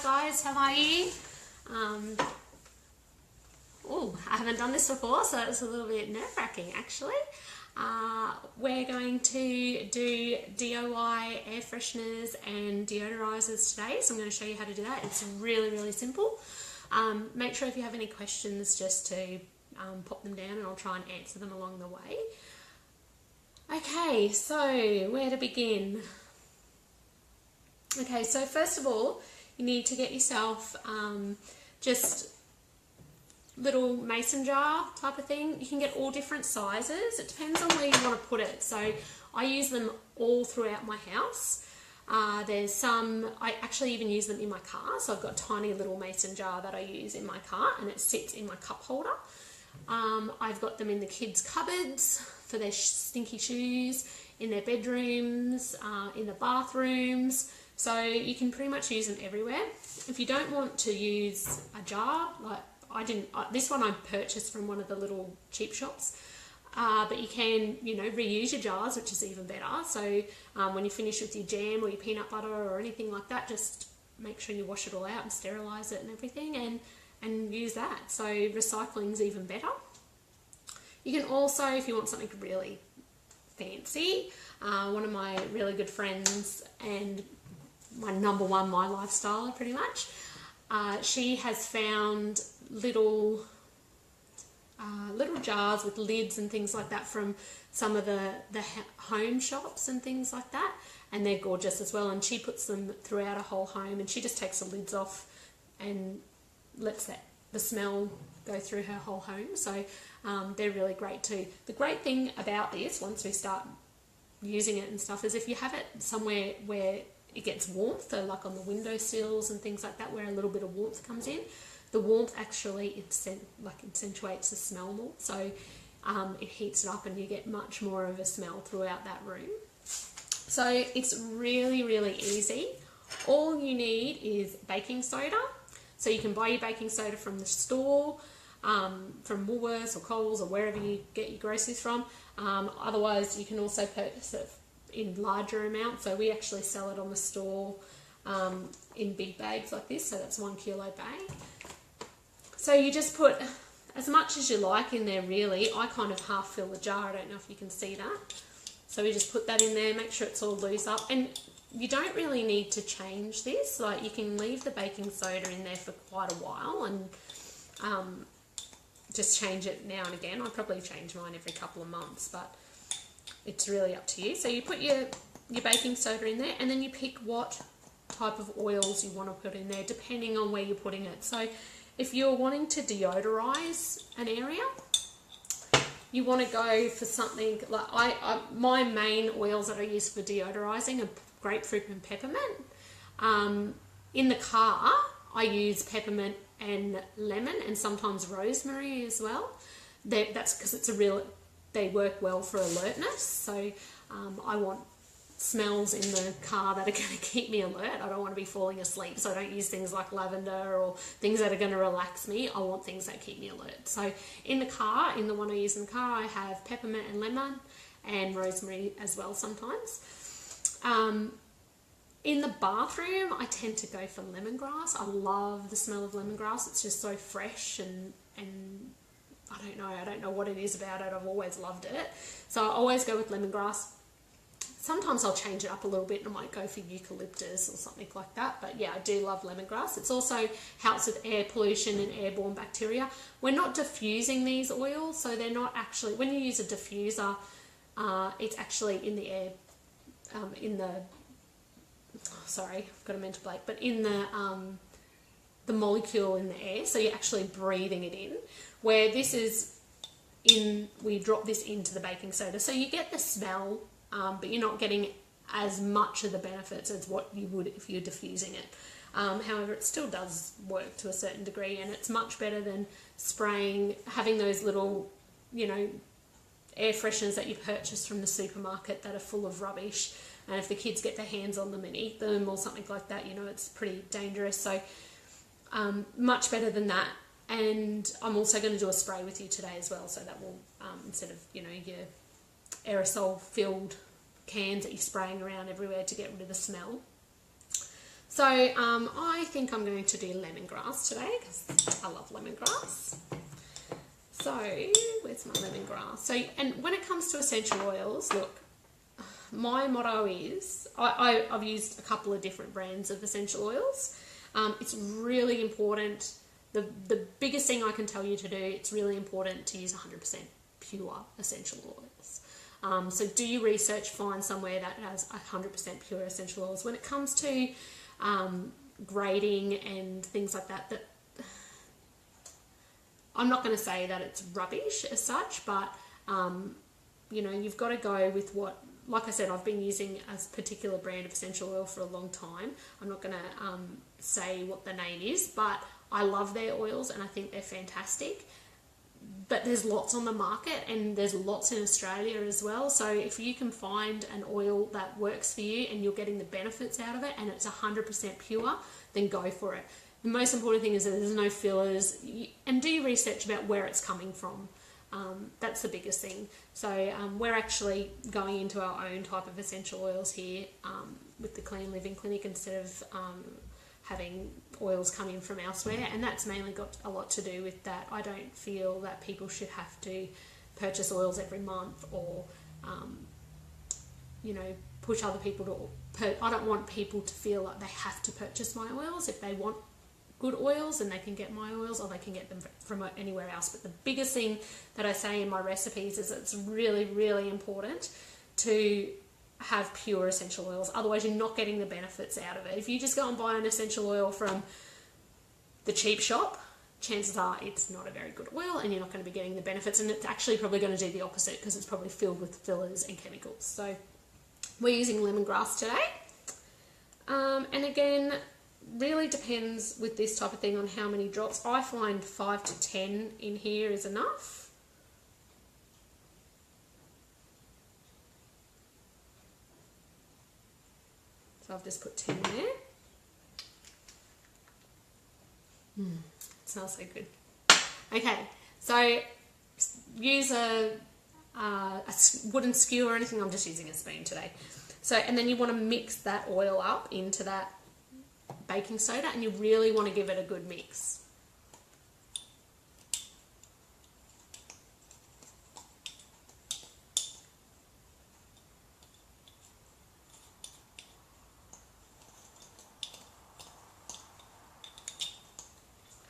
Hi guys, how are you? I haven't done this before, so it's a little bit nerve-wracking actually. We're going to do DIY air fresheners and deodorizers today, so I'm going to show you how to do that. It's really, really simple. Make sure if you have any questions just to pop them down and I'll try and answer them along the way. Okay, so where to begin? Okay, so first of all, you need to get yourself just little mason jar type of thing. You can get all different sizes. It depends on where you want to put it. So I use them all throughout my house. There's some, I actually even use them in my car. So I've got a tiny little mason jar that I use in my car and it sits in my cup holder. I've got them in the kids' cupboards for their stinky shoes, in their bedrooms, in the bathrooms. So you can pretty much use them everywhere. If you don't want to use a jar, like this one I purchased from one of the little cheap shops, but you can, reuse your jars, which is even better. So when you finish with your jam or your peanut butter or anything like that, just make sure you wash it all out and sterilize it and everything, and use that. So recycling is even better. You can also, if you want something really fancy, one of my really good friends and my number one My Lifestyle pretty much, she has found little jars with lids and things like that from some of the home shops and things like that, and they're gorgeous as well, and she puts them throughout her whole home, and she just takes the lids off and lets the smell go through her whole home. So they're really great too. The great thing about this, once we start using it and stuff, is if you have it somewhere where it gets warmth, so like on the windowsills and things like that, where a little bit of warmth comes in, the warmth actually accentuates the smell more. So it heats it up and you get much more of a smell throughout that room. So it's really, really easy. All you need is baking soda. So you can buy your baking soda from the store, from Woolworths or Coles or wherever you get your groceries from. Otherwise, you can also purchase it in larger amounts. So we actually sell it on the store in big bags like this. So that's 1 kilo bag. So you just put as much as you like in there, really. I kind of half fill the jar. I don't know if you can see that. So we just put that in there, make sure it's all loose up. And you don't really need to change this. Like, you can leave the baking soda in there for quite a while and just change it now and again. I probably change mine every couple of months, but it's really up to you. So you put your baking soda in there, and then you pick what type of oils you want to put in there depending on where you're putting it. So if you're wanting to deodorize an area, you want to go for something like my main oils that I use for deodorizing are grapefruit and peppermint. In the car, I use peppermint and lemon, and sometimes rosemary as well. That's because they work well for alertness. So I want smells in the car that are going to keep me alert. I don't want to be falling asleep, so I don't use things like lavender or things that are going to relax me. I want things that keep me alert. So in the car, in the one I use in the car, I have peppermint and lemon and rosemary as well sometimes. In the bathroom, I tend to go for lemongrass. I love the smell of lemongrass. It's just so fresh and I don't know what it is about it. I've always loved it. So I always go with lemongrass. Sometimes I'll change it up a little bit and I might go for eucalyptus or something like that. But yeah, I do love lemongrass. It also helps with air pollution and airborne bacteria. We're not diffusing these oils, so they're not actually, when you use a diffuser, it's actually in the air, sorry, I've got a mental blank, but in the molecule in the air, so you're actually breathing it in, where this is we drop this into the baking soda. So you get the smell, but you're not getting as much of the benefits as what you would if you're diffusing it. However, it still does work to a certain degree, and it's much better than spraying, having those little, air fresheners that you purchase from the supermarket that are full of rubbish. And if the kids get their hands on them and eat them or something like that, it's pretty dangerous. So much better than that. And I'm also going to do a spray with you today as well. So that will, instead of, your aerosol filled cans that you're spraying around everywhere to get rid of the smell. So I think I'm going to do lemongrass today because I love lemongrass. So where's my lemongrass? So, and when it comes to essential oils, look, my motto is, I've used a couple of different brands of essential oils. It's really important. The biggest thing I can tell you to do, it's really important to use 100% pure essential oils. So do your research, find somewhere that has 100% pure essential oils. When it comes to grading and things like that, I'm not going to say that it's rubbish as such, but you know, you've got to go with what, like I said, I've been using a particular brand of essential oil for a long time. I'm not going to say what the name is, but I love their oils and I think they're fantastic. But there's lots on the market and there's lots in Australia as well. So if you can find an oil that works for you and you're getting the benefits out of it and it's 100% pure, then go for it. The most important thing is that there's no fillers, and do your research about where it's coming from. That's the biggest thing. So we're actually going into our own type of essential oils here with the Clean Living Clinic instead of having oils come in from elsewhere, and that's mainly got a lot to do with that. I don't feel that people should have to purchase oils every month or you know, push other people to I don't want people to feel like they have to purchase my oils. If they want good oils, and they can get my oils, or they can get them from anywhere else. But the biggest thing that I say in my recipes is it's really, really important to have pure essential oils. Otherwise, you're not getting the benefits out of it. If you just go and buy an essential oil from the cheap shop, chances are it's not a very good oil, and you're not going to be getting the benefits. And it's actually probably going to do the opposite because it's probably filled with fillers and chemicals. So we're using lemongrass today, and again, really depends with this type of thing on how many drops. I find 5 to 10 in here is enough. So I've just put 10 there. It smells so good. Okay, so use a wooden skewer or anything. I'm just using a spoon today. So, and then you want to mix that oil up into that baking soda, and you really want to give it a good mix.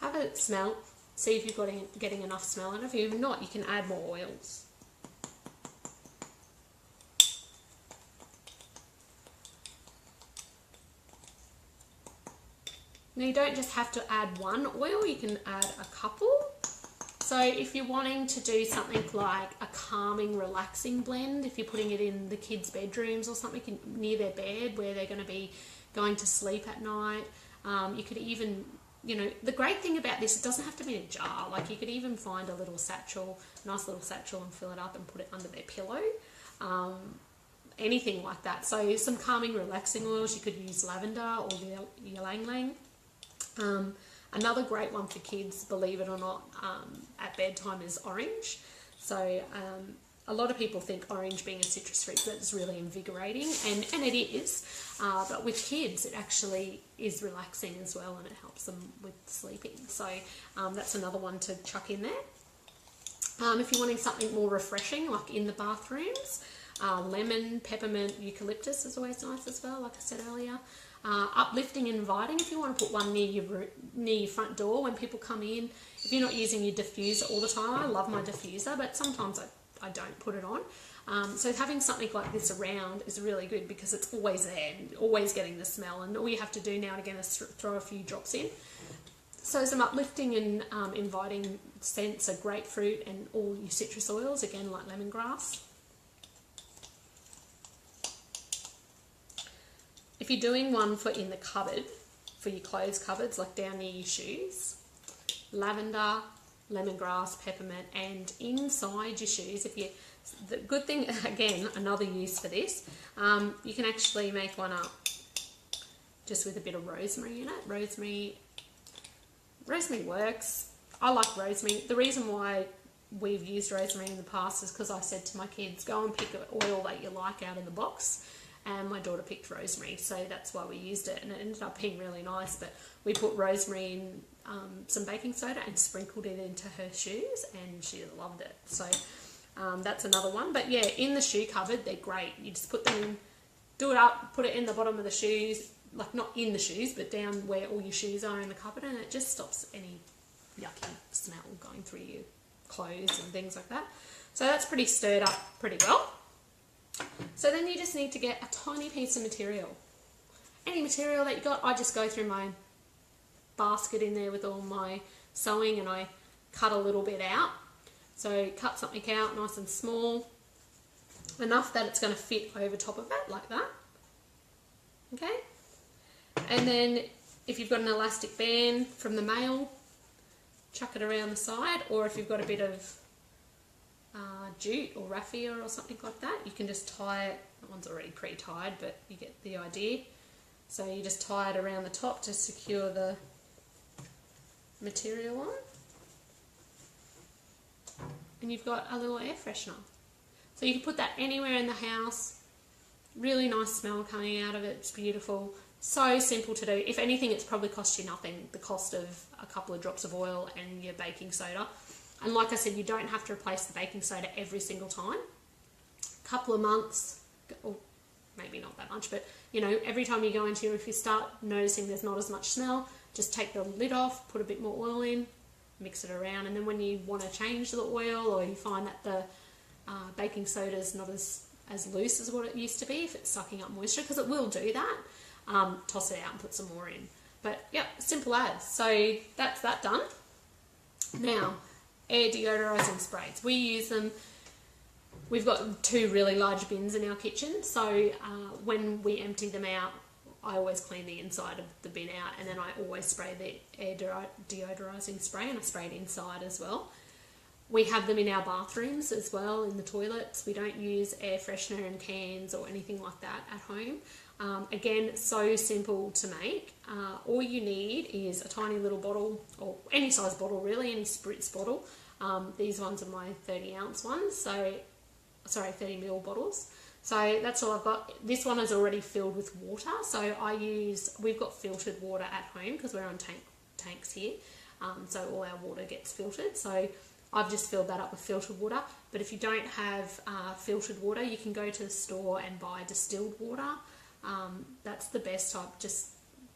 Have a smell, see if you're getting enough smell, and if you're not, you can add more oils. Now you don't just have to add one oil, you can add a couple. So if you're wanting to do something like a calming, relaxing blend, if you're putting it in the kids' bedrooms or something near their bed where they're going to be going to sleep at night, you could even, you know, the great thing about this, it doesn't have to be in a jar. Like you could even find a little satchel, nice little satchel, and fill it up and put it under their pillow. Anything like that. So some calming, relaxing oils, you could use lavender or ylang ylang. Another great one for kids, believe it or not, at bedtime is orange. So a lot of people think orange being a citrus fruit, but it's really invigorating, and it is. But with kids, it actually is relaxing as well, and it helps them with sleeping. So that's another one to chuck in there. If you're wanting something more refreshing, like in the bathrooms, lemon, peppermint, eucalyptus is always nice as well, like I said earlier. Uplifting and inviting, if you want to put one near your front door when people come in. If you're not using your diffuser all the time, I love my diffuser, but sometimes I don't put it on. So having something like this around is really good because it's always there, and always getting the smell, and all you have to do now and again is throw a few drops in. So some uplifting and inviting scents are grapefruit and all your citrus oils, again like lemongrass. If you're doing one for in the cupboard, for your clothes cupboards, like down near your shoes, lavender, lemongrass, peppermint, and inside your shoes, the good thing, again, another use for this, you can actually make one up just with a bit of rosemary in it. Rosemary works. I like rosemary. The reason why we've used rosemary in the past is because I said to my kids, go and pick an oil that you like out of the box, and my daughter picked rosemary, so that's why we used it, and it ended up being really nice. But we put rosemary in some baking soda and sprinkled it into her shoes, and she loved it. So that's another one. But yeah, in the shoe cupboard, they're great. You just put them in, do it up, put it in the bottom of the shoes, like not in the shoes, but down where all your shoes are in the cupboard, and it just stops any yucky smell going through your clothes and things like that. So that's pretty stirred up pretty well. So then you just need to get a tiny piece of material. Any material that you got, I just go through my basket in there with all my sewing and I cut a little bit out. So cut something out nice and small, enough that it's going to fit over top of it like that. Okay, and then if you've got an elastic band from the mail, chuck it around the side, or if you've got a bit of jute or raffia or something like that, you can just tie it. That one's already pre-tied, but you get the idea. So you just tie it around the top to secure the material on, and you've got a little air freshener. So you can put that anywhere in the house. Really nice smell coming out of it. It's beautiful. So simple to do. If anything, it's probably cost you nothing. The cost of a couple of drops of oil and your baking soda. And like I said, you don't have to replace the baking soda every single time. A couple of months, or maybe not that much, but you know, every time you go into here, if you start noticing there's not as much smell, just take the lid off, put a bit more oil in, mix it around, and then when you want to change the oil, or you find that the baking soda is not as loose as what it used to be, if it's sucking up moisture, because it will do that, toss it out and put some more in. But yep, simple as. So that's that done. Now, air deodorizing sprays. We use them. We've got 2 really large bins in our kitchen, so when we empty them out, I always clean the inside of the bin out, and then I always spray the air deodorizing spray, and I spray it inside as well. We have them in our bathrooms as well, in the toilets. We don't use air freshener in cans or anything like that at home. Again, so simple to make. All you need is a tiny little bottle, or any size bottle really, any spritz bottle. These ones are my 30-ounce ones, so 30ml bottles. So that's all I've got. This one is already filled with water, so we've got filtered water at home because we're on tanks here, so all our water gets filtered. So I've just filled that up with filtered water. But if you don't have filtered water, you can go to the store and buy distilled water. That's the best type, just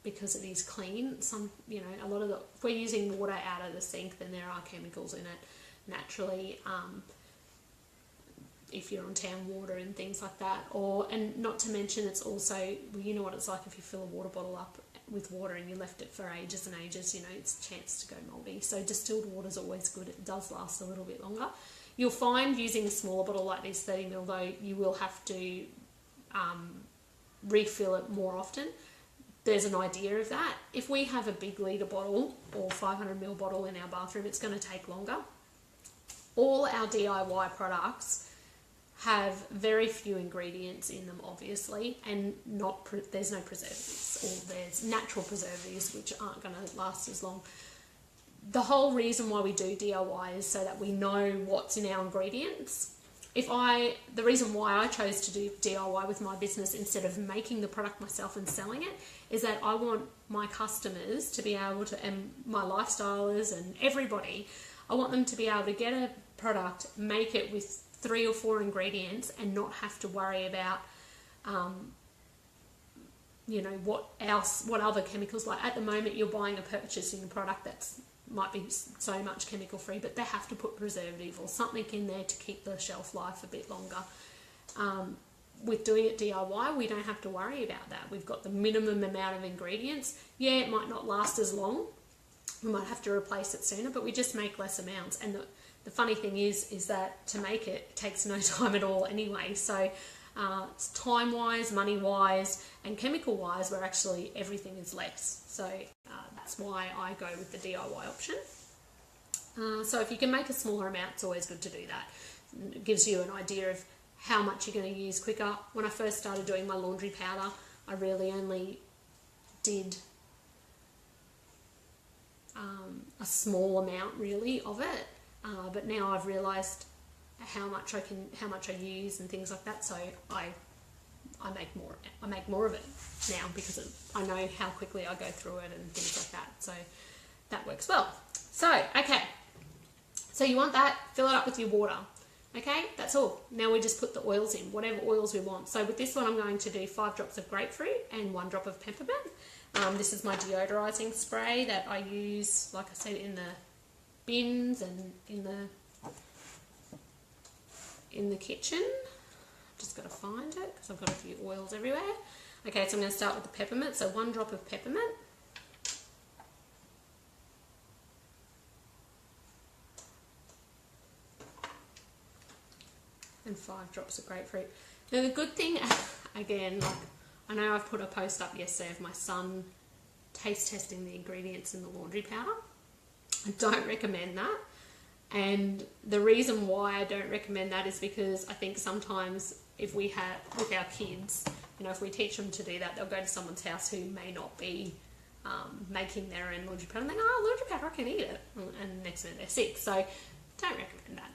because it is clean. If we're using water out of the sink, then there are chemicals in it naturally. If you're on town water and things like that, and not to mention, it's also, you know what it's like if you fill a water bottle up with water and you left it for ages and ages, it's a chance to go mouldy. So distilled water is always good. It does last a little bit longer. You'll find using a smaller bottle like this 30ml though, you will have to refill it more often. There's an idea of that. If we have a big litre bottle or 500ml bottle in our bathroom, it's going to take longer. All our DIY products have very few ingredients in them, obviously, and there's no preservatives, or there's natural preservatives which aren't going to last as long. The whole reason why we do DIY is so that we know what's in our ingredients. The reason why I chose to do DIY with my business instead of making the product myself and selling it is that I want my customers to be able to, and my lifestylers and everybody, I want them to be able to get a product, make it with 3 or 4 ingredients, and not have to worry about what other chemicals. Like at the moment, you're purchasing a product that's might be so much chemical free, but they have to put preservative or something in there to keep the shelf life a bit longer. With doing it DIY, we don't have to worry about that. We've got the minimum amount of ingredients. Yeah, it might not last as long. We might have to replace it sooner, but we just make less amounts. And the funny thing is that to make it takes no time at all anyway. So time-wise, money-wise, and chemical-wise, where actually everything is less. So that's why I go with the DIY option. So if you can make a smaller amount, it's always good to do that. It gives you an idea of how much you're going to use quicker. When I first started doing my laundry powder, I really only did a small amount really of it. But now I've realised how much I use and things like that, so I I make more of it now because I know how quickly I go through it and things like that. So that works well. So, okay. So you want that, fill it up with your water. Okay, that's all. Now we just put the oils in, whatever oils we want. So with this one, I'm going to do 5 drops of grapefruit and 1 drop of peppermint. This is my deodorizing spray that I use, like I said, in the bins and in the kitchen. Just got to find it because I've got a few oils everywhere. Okay, so I'm going to start with the peppermint. So 1 drop of peppermint. And 5 drops of grapefruit. Now the good thing, again, like I know I've put a post up yesterday of my son taste testing the ingredients in the laundry powder. I don't recommend that. And the reason why I don't recommend that is because I think sometimes if we have, with our kids, you know, if we teach them to do that, they'll go to someone's house who may not be making their own laundry powder and they go, oh, laundry powder, I can eat it. And next minute they're sick. So don't recommend that.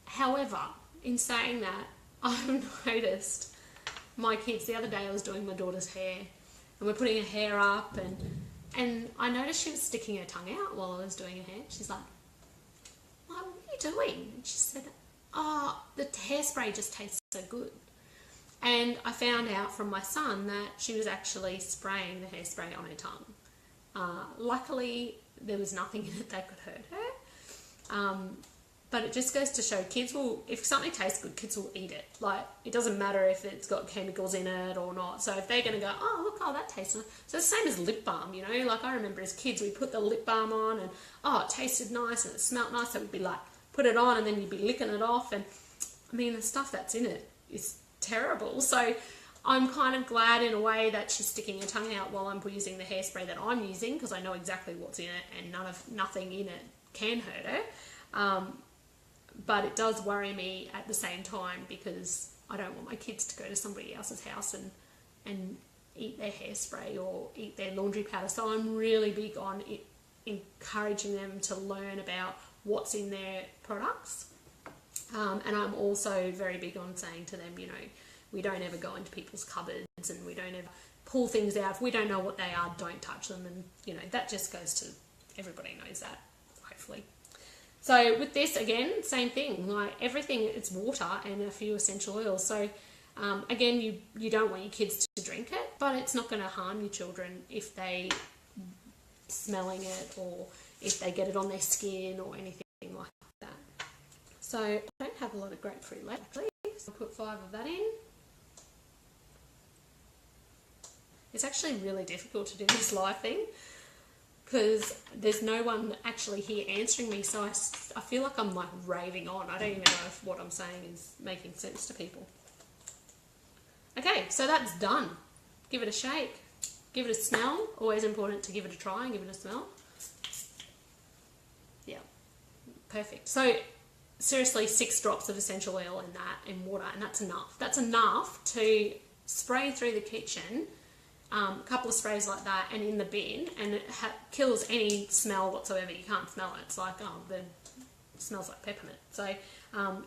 However, in saying that, I've noticed my kids, the other day I was doing my daughter's hair and we're putting her hair up and I noticed she was sticking her tongue out while I was doing her hair. She's like, what are you doing? And she said, oh, the hairspray just tastes so good. And I found out from my son that she was actually spraying the hairspray on her tongue. Luckily, there was nothing in it that could hurt her. But it just goes to show kids will, if something tastes good, kids will eat it. Like, it doesn't matter if it's got chemicals in it or not. So if they're going to go, oh, look, oh, that tastes nice. So it's the same as lip balm, you know. Like, I remember as kids, we'd put the lip balm on and, oh, it tasted nice and it smelled nice. So we'd be like, put it on and then you'd be licking it off. And, I mean, the stuff that's in it is terrible. So I'm kind of glad in a way that she's sticking her tongue out while I'm using the hairspray that I'm using because I know exactly what's in it and nothing in it can hurt her. But it does worry me at the same time because I don't want my kids to go to somebody else's house and eat their hairspray or eat their laundry powder. So I'm really big on encouraging them to learn about what's in their products. And I'm also very big on saying to them, you know, we don't ever go into people's cupboards and we don't ever pull things out. If we don't know what they are, don't touch them. And, you know, that just goes to, everybody knows that, hopefully. So with this, again, same thing, like everything, it's water and a few essential oils. So again, you don't want your kids to drink it, but it's not going to harm your children if they smelling it or if they get it on their skin or anything like that. So I don't have a lot of grapefruit left actually, so I'll put 5 of that in. It's actually really difficult to do this live thing, because there's no one actually here answering me, so I feel like I'm like raving on. I don't even know if what I'm saying is making sense to people. Okay, so that's done. Give it a shake. Give it a smell. Always important to give it a try and give it a smell. Yeah, perfect. So seriously, 6 drops of essential oil in that and water, and that's enough. That's enough to spray through the kitchen. A couple of sprays like that and in the bin, and it kills any smell whatsoever. You can't smell it. It's like, oh, it smells like peppermint. So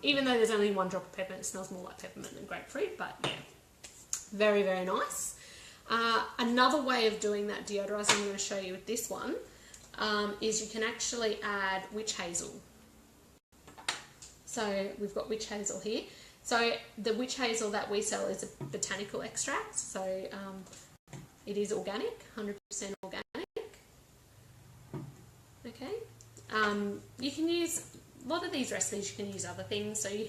even though there's only 1 drop of peppermint, it smells more like peppermint than grapefruit, but yeah, very, very nice. Another way of doing that deodorizer I'm going to show you with this one is you can actually add witch hazel. So we've got witch hazel here. So the witch hazel that we sell is a botanical extract. So it is organic, 100% organic. Okay. You can use, a lot of these recipes you can use other things. So you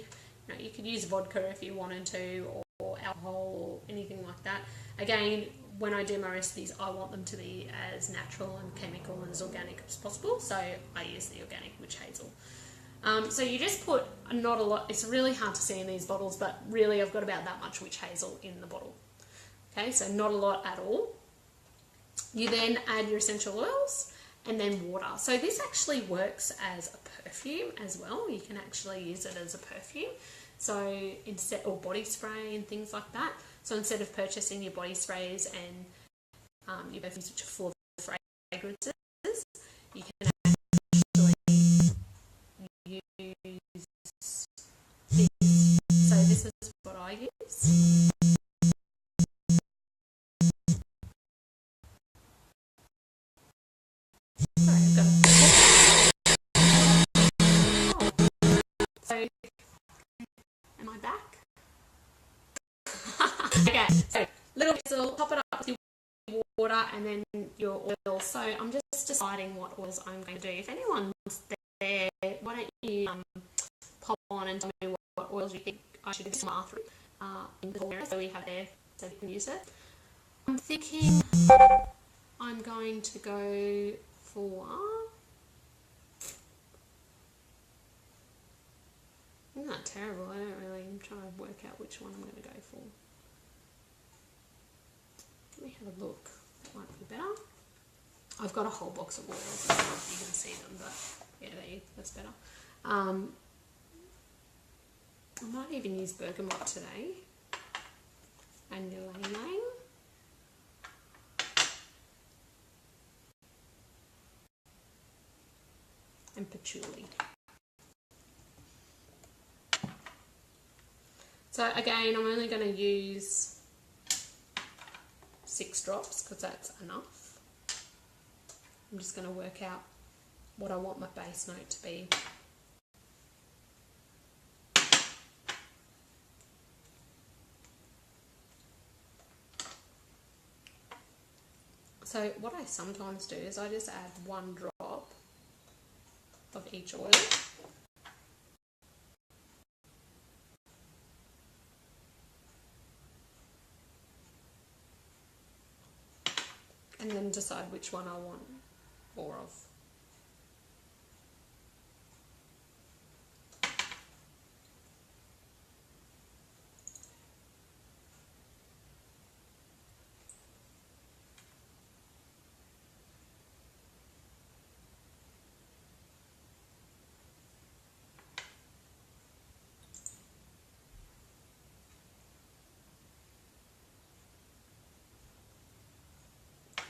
could use vodka if you wanted to, or alcohol or anything like that. Again, when I do my recipes, I want them to be as natural and chemical and as organic as possible. So I use the organic witch hazel. So you just put not a lot. It's really hard to see in these bottles, but really I've got about that much witch hazel in the bottle. Okay, so not a lot at all. You then add your essential oils and then water. So this actually works as a perfume as well. You can actually use it as a perfume. So instead, or body spray and things like that. So instead of purchasing your body sprays and your perfumes which are full of fragrances, you can actually use this. So this is what I use. Sorry, I've got a... Oh. So, am I back? Okay, so little vessel, top it up with your water and then your oil. So I'm just deciding what oils I'm going to do. If anyone's there, why don't you pop on and tell me what oils you think I should do in the bathroom in the area, so we have there so we can use it. I'm thinking I'm going to go for... Isn't that terrible? I'm trying to work out which one I'm going to go for. Let me have a look. That might be better. I've got a whole box of oils. I don't know if you can see them, but yeah, that's better. I might even use bergamot today. And ylang-ylang. And patchouli. So again, I'm only going to use 6 drops because that's enough. I'm just going to work out what I want my base note to be. So what I sometimes do is I just add 1 drop of each oil. And then decide which one I want more of.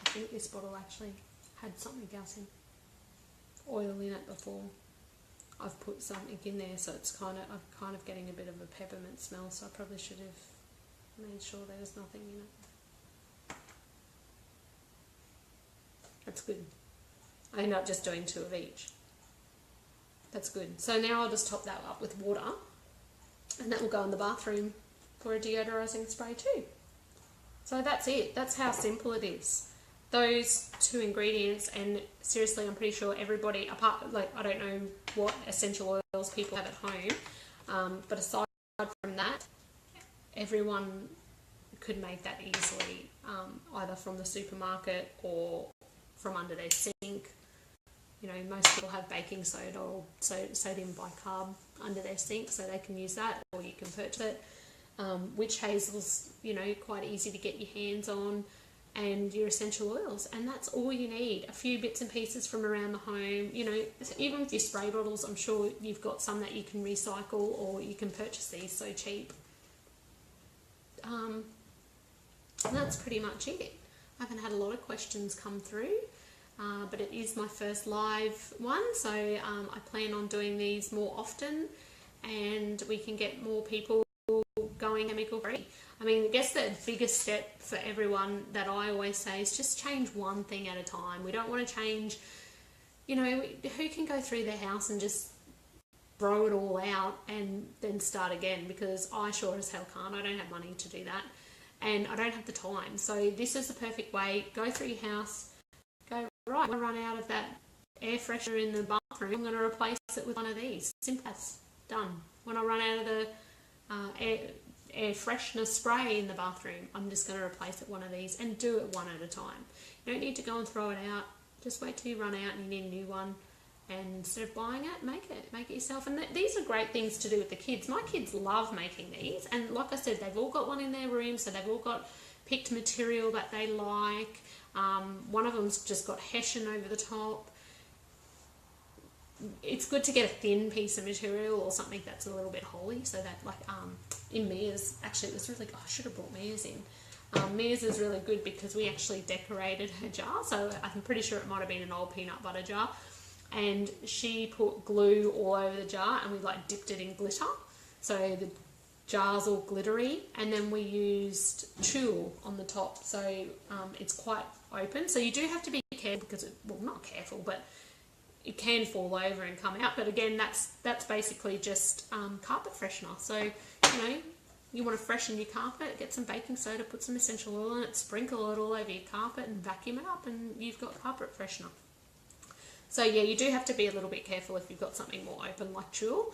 I think this bottle actually had something else in, oil in it before. I've put something in there, so it's I'm kind of getting a bit of a peppermint smell, so I probably should have made sure there was nothing in it. That's good. I end up just doing 2 of each. That's good. So now I'll just top that up with water, and that will go in the bathroom for a deodorizing spray too. So that's it. That's how simple it is. Those 2 ingredients, and seriously, I'm pretty sure everybody, apart, like, I don't know what essential oils people have at home, but aside from that, everyone could make that easily, either from the supermarket or from under their sink. You know, most people have baking soda or sodium bicarb under their sink, so they can use that, or you can purchase it. Witch hazel's, you know, quite easy to get your hands on, and your essential oils, and that's all you need. A few bits and pieces from around the home, you know, even with your spray bottles, I'm sure you've got some that you can recycle, or you can purchase these so cheap. And that's pretty much it. I haven't had a lot of questions come through, but it is my first live one, so I plan on doing these more often, and we can get more people going chemical free. I mean, I guess the biggest step for everyone that I always say is just change one thing at a time. We don't want to change, you know, who can go through their house and just throw it all out and then start again? Because I sure as hell can't. I don't have money to do that, and I don't have the time. So this is the perfect way. Go through your house, go, right, when I run out of that air freshener in the bathroom, I'm going to replace it with one of these. Simple as, done. When I run out of the air freshness spray in the bathroom, I'm just going to replace it with one of these, and do it one at a time. You don't need to go and throw it out. Just wait till you run out and you need a new one, and instead of buying it, make it yourself. And these are great things to do with the kids. My kids love making these, and like I said, they've all got one in their room, so they've all got picked material that they like. One of them's just got hessian over the top. It's good to get a thin piece of material or something that's a little bit holey, so that, like, in MYair's, actually it was really, I should have brought MYair's in. MYair's is really good because we actually decorated her jar, so I'm pretty sure it might have been an old peanut butter jar, and she put glue all over the jar, and we like dipped it in glitter, so the jar's all glittery, and then we used tulle on the top, so it's quite open. So you do have to be careful because well, not careful, but it can fall over and come out. But again, that's basically just carpet freshener. So, you know, you want to freshen your carpet, get some baking soda, put some essential oil in it, sprinkle it all over your carpet and vacuum it up, and you've got carpet freshener. So yeah, you do have to be a little bit careful if you've got something more open like tulle.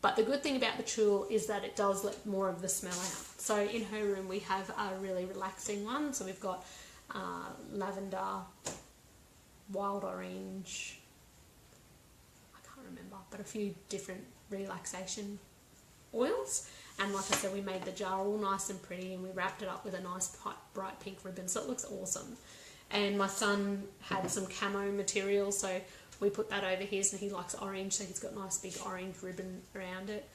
But the good thing about the tulle is that it does let more of the smell out. So in her room we have a really relaxing one. So we've got lavender, wild orange, I can't remember, but a few different relaxation oils. And like I said, we made the jar all nice and pretty, and we wrapped it up with a nice bright pink ribbon, so it looks awesome. And my son had some camo material, so we put that over his, and he likes orange, so he's got a nice big orange ribbon around it.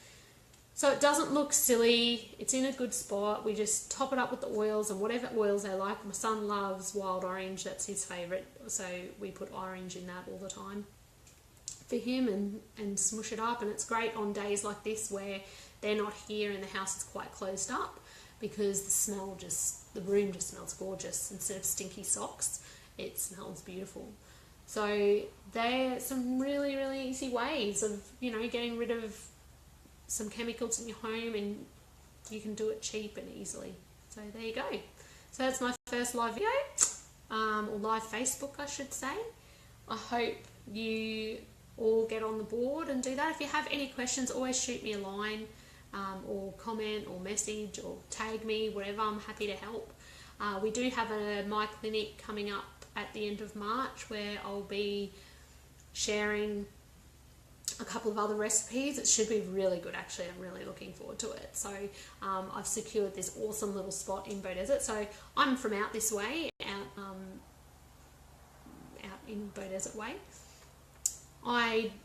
So it doesn't look silly, it's in a good spot. We just top it up with the oils, and whatever oils they like. My son loves wild orange, that's his favourite, so we put orange in that all the time for him, and smush it up. And it's great on days like this where they're not here and the house is quite closed up, because the room just smells gorgeous. Instead of stinky socks, it smells beautiful. So they're some really, really easy ways of, you know, getting rid of some chemicals in your home, and you can do it cheap and easily. So there you go. So that's my first live video, or live Facebook I should say. I hope you all get on the board and do that. If you have any questions, always shoot me a line, or comment or message or tag me, whatever. I'm happy to help. We do have a My Clinic coming up at the end of March where I'll be sharing a couple of other recipes. It should be really good actually. I'm really looking forward to it. So I've secured this awesome little spot in Bow Desert. So I'm from out this way, out in Bow Desert Way.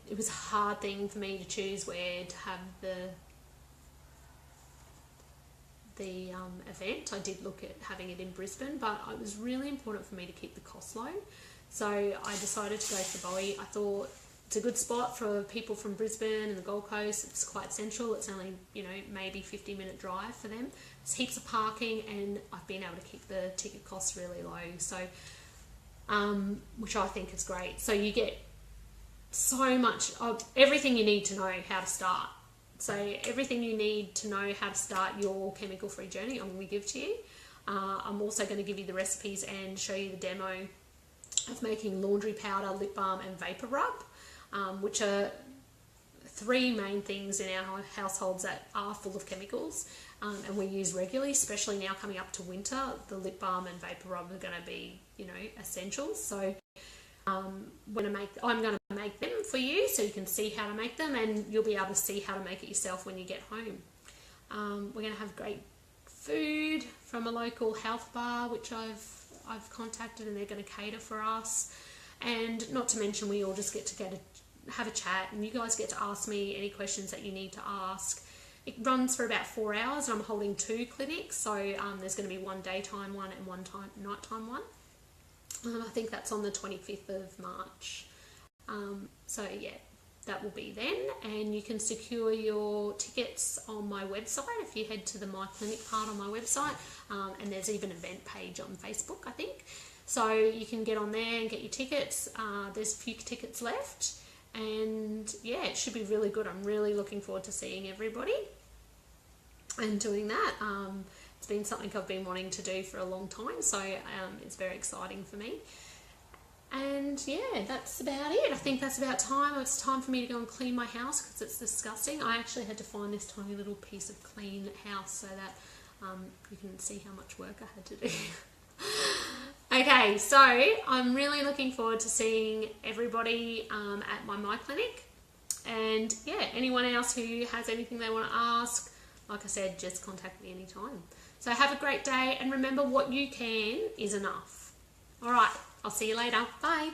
It was a hard thing for me to choose where to have the event. I did look at having it in Brisbane, but it was really important for me to keep the cost low. So I decided to go for Bowie. I thought it's a good spot for people from Brisbane and the Gold Coast. It's quite central. It's only, you know, maybe 50-minute drive for them. There's heaps of parking, and I've been able to keep the ticket costs really low. So, which I think is great. So you get so much of everything you need to know how to start. So everything you need to know how to start your chemical-free journey, I'm going to give to you. I'm also going to give you the recipes and show you the demo of making laundry powder, lip balm and vapor rub, which are three main things in our households that are full of chemicals, and we use regularly, especially now coming up to winter. The lip balm and vapor rub are going to be, you know, essentials. So I'm going to make them for you so you can see how to make them, and you'll be able to see how to make it yourself when you get home. We're going to have great food from a local health bar, which I've contacted, and they're going to cater for us. And not to mention, we all just get to have a chat, and you guys get to ask me any questions that you need to ask. It runs for about 4 hours, and I'm holding 2 clinics, so there's going to be one daytime one and one nighttime one. I think that's on the 25th of March. So yeah, that will be then, and you can secure your tickets on my website if you head to the My Clinic part on my website, and there's even an event page on Facebook, I think. So you can get on there and get your tickets. There's a few tickets left, and yeah, it should be really good. I'm really looking forward to seeing everybody and doing that. It's been something I've been wanting to do for a long time, so it's very exciting for me. And yeah, that's about it. I think that's about time. It's time for me to go and clean my house because it's disgusting. I actually had to find this tiny little piece of clean house so that you can see how much work I had to do. Okay, so I'm really looking forward to seeing everybody at my Clinic. And yeah, anyone else who has anything they want to ask, like I said, just contact me anytime. So have a great day, and remember, what you can is enough. All right, I'll see you later. Bye.